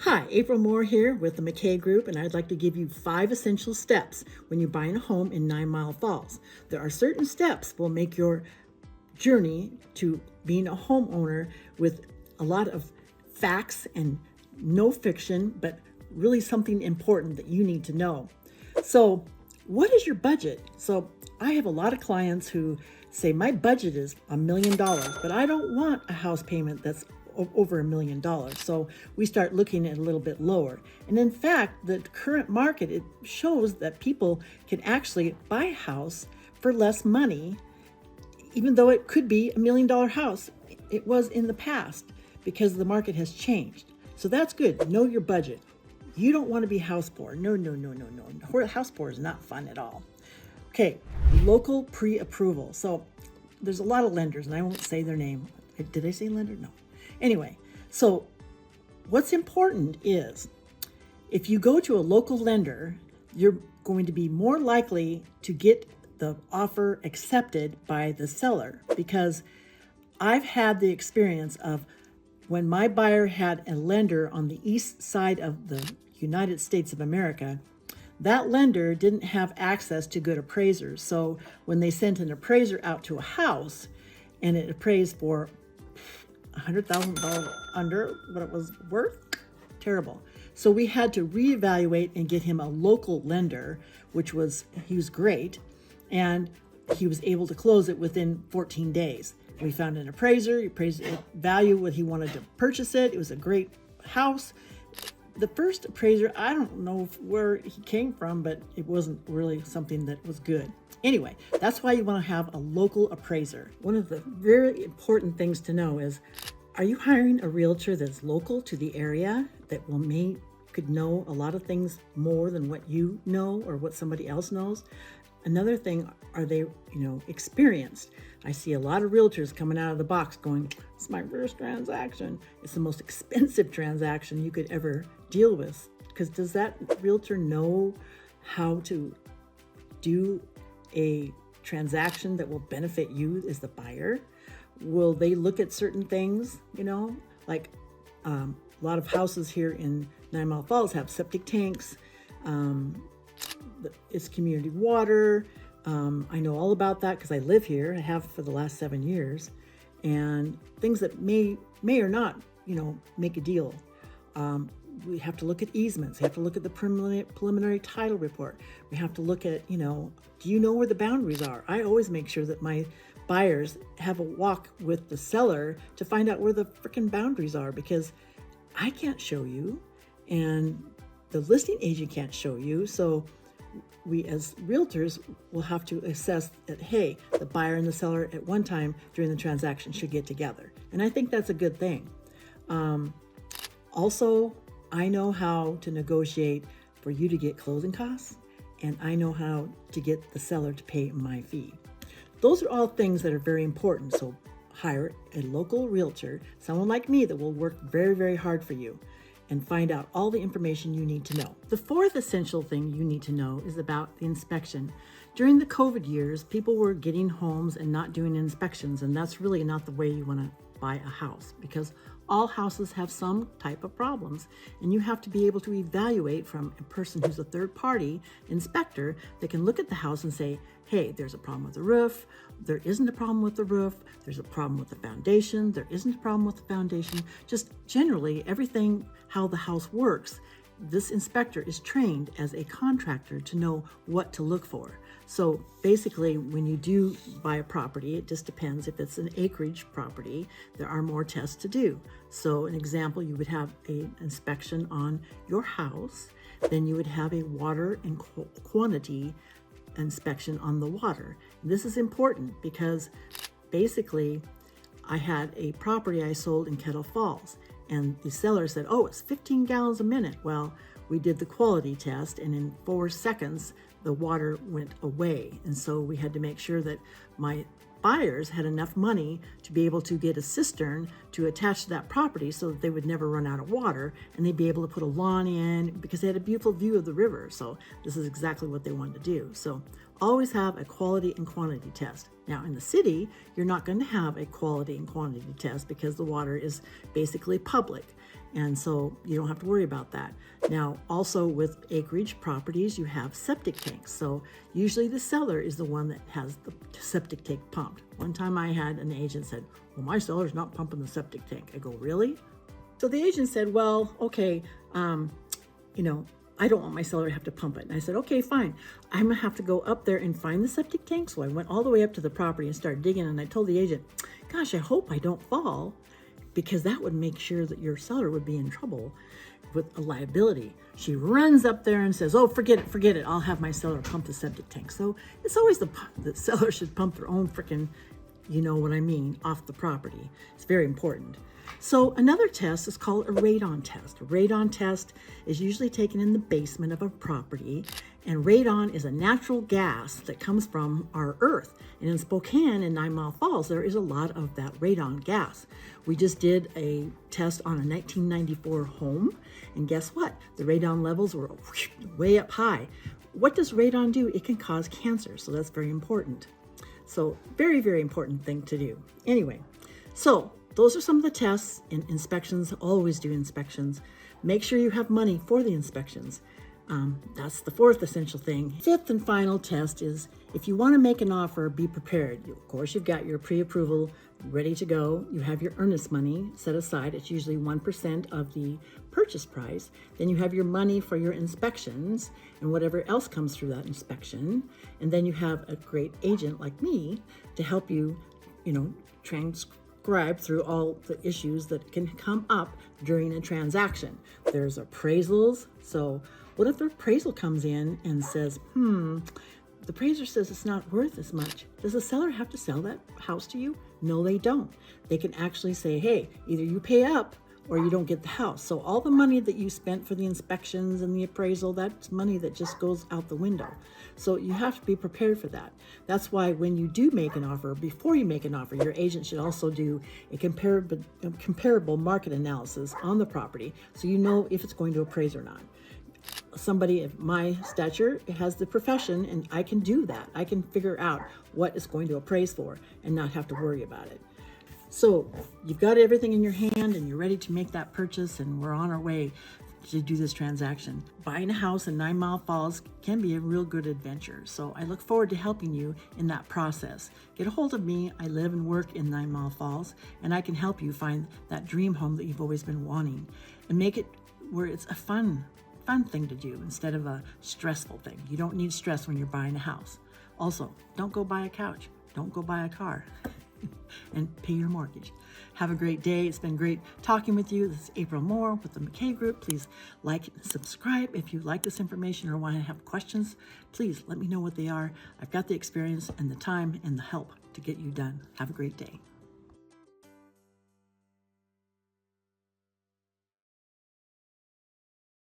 Hi, April Moore here with the McKay Group, and I'd like to give you 5 essential steps when you're buying a home in 9 Mile Falls. There are certain steps that will make your journey to being a homeowner with a lot of facts and no fiction, but really something important that you need to know. So, what is your budget? So, I have a lot of clients who say, my budget is $1 million, but I don't want a house payment that's over $1 million. So we start looking at a little bit lower. And in fact, the current market, it shows that people can actually buy a house for less money, even though it could be $1 million house. It was in the past because the market has changed. So that's good. Know your budget. You don't want to be house poor. No. House poor is not fun at all. Okay, local pre-approval. So there's a lot of lenders, and I won't say their name. Did I say lender? No. Anyway, so what's important is if you go to a local lender, you're going to be more likely to get the offer accepted by the seller, because I've had the experience of when my buyer had a lender on the east side of the United States of America, that lender didn't have access to good appraisers. So when they sent an appraiser out to a house and it appraised for $100,000 under what it was worth, terrible. So we had to reevaluate and get him a local lender, he was great, and he was able to close it within 14 days. We found an appraiser, he appraised it, value what he wanted to purchase it. It was a great house. The first appraiser, I don't know where he came from, but it wasn't really something that was good. Anyway, that's why you want to have a local appraiser. One of the very important things to know is, are you hiring a realtor that's local to the area that could know a lot of things more than what you know or what somebody else knows? Another thing, are they, experienced? I see a lot of realtors coming out of the box going, it's my first transaction. It's the most expensive transaction you could ever deal with. Because does that realtor know how to do a transaction that will benefit you as the buyer? Will they look at certain things, like a lot of houses here in 9 Mile Falls have septic tanks, it's community water. I know all about that because I live here. I have for the last 7 years, and things that may or not, make a deal. We have to look at easements. We have to look at the preliminary title report. We have to look at, do you know where the boundaries are? I always make sure that my buyers have a walk with the seller to find out where the freaking boundaries are, because I can't show you and the listing agent can't show you. So we as realtors will have to assess that, hey, the buyer and the seller at one time during the transaction should get together. And I think that's a good thing. Also, I know how to negotiate for you to get closing costs, and I know how to get the seller to pay my fee. Those are all things that are very important. So hire a local realtor, someone like me that will work very, very hard for you, and find out all the information you need to know. The fourth essential thing you need to know is about the inspection. During the COVID years, people were getting homes and not doing inspections, and that's really not the way you want to buy a house, because all houses have some type of problems, and you have to be able to evaluate from a person who's a third-party inspector that can look at the house and say, hey, there's a problem with the roof, there isn't a problem with the roof, there's a problem with the foundation, there isn't a problem with the foundation. Just generally everything, how the house works. This inspector is trained as a contractor to know what to look for. So basically, when you do buy a property, it just depends. If it's an acreage property, there are more tests to do. So an example, you would have an inspection on your house, then you would have a water and quantity inspection on the water. This is important because basically I had a property I sold in Kettle Falls, and the seller said, oh, it's 15 gallons a minute. Well, we did the quality test, and in 4 seconds, the water went away. And so we had to make sure that my buyers had enough money to be able to get a cistern to attach to that property so that they would never run out of water, and they'd be able to put a lawn in because they had a beautiful view of the river. So this is exactly what they wanted to do. So always have a quality and quantity test. Now in the city, you're not going to have a quality and quantity test because the water is basically public. And so you don't have to worry about that. Now, also with acreage properties, you have septic tanks. So usually the seller is the one that has the septic tank pumped. One time I had an agent said, well, my seller's not pumping the septic tank. I go, really? So the agent said, well, okay, I don't want my seller to have to pump it. And I said, okay, fine. I'm gonna have to go up there and find the septic tank. So I went all the way up to the property and started digging. And I told the agent, gosh, I hope I don't fall, because that would make sure that your seller would be in trouble with a liability. She runs up there and says, oh, forget it. I'll have my seller pump the septic tank. So it's always the seller should pump their own freaking, you know what I mean, off the property. It's very important. So another test is called a radon test. A radon test is usually taken in the basement of a property, and radon is a natural gas that comes from our earth. And in Spokane and 9 Mile Falls, there is a lot of that radon gas. We just did a test on a 1994 home, and guess what? The radon levels were way up high. What does radon do? It can cause cancer, so that's very important. So very, very important thing to do. Anyway, so those are some of the tests and inspections. Always do inspections. Make sure you have money for the inspections. That's the fourth essential thing. Fifth and final test is, if you want to make an offer, be prepared. Of course, you've got your pre-approval ready to go. You have your earnest money set aside. It's usually 1% of the purchase price. Then you have your money for your inspections and whatever else comes through that inspection. And then you have a great agent like me to help you, transcribe through all the issues that can come up during a transaction. There's appraisals. So what if the appraisal comes in and says, the appraiser says it's not worth as much? Does the seller have to sell that house to you? No, they don't. They can actually say, hey, either you pay up or you don't get the house. So all the money that you spent for the inspections and the appraisal, that's money that just goes out the window. So you have to be prepared for that. That's why when you do make an offer, before you make an offer, your agent should also do a comparable market analysis on the property, so you know if it's going to appraise or not. Somebody of my stature has the profession, and I can do that. I can figure out what it's going to appraise for and not have to worry about it. So you've got everything in your hand and you're ready to make that purchase, and we're on our way to do this transaction. Buying a house in 9 Mile Falls can be a real good adventure. So I look forward to helping you in that process. Get a hold of me. I live and work in 9 Mile Falls, and I can help you find that dream home that you've always been wanting and make it where it's a fun thing to do instead of a stressful thing. You don't need stress when you're buying a house. Also, don't go buy a couch. Don't go buy a car. And pay your mortgage. Have a great day. It's been great talking with you. This is April Moore with the McKay Group. Please like and subscribe. If you like this information or want to have questions, please let me know what they are. I've got the experience and the time and the help to get you done. Have a great day.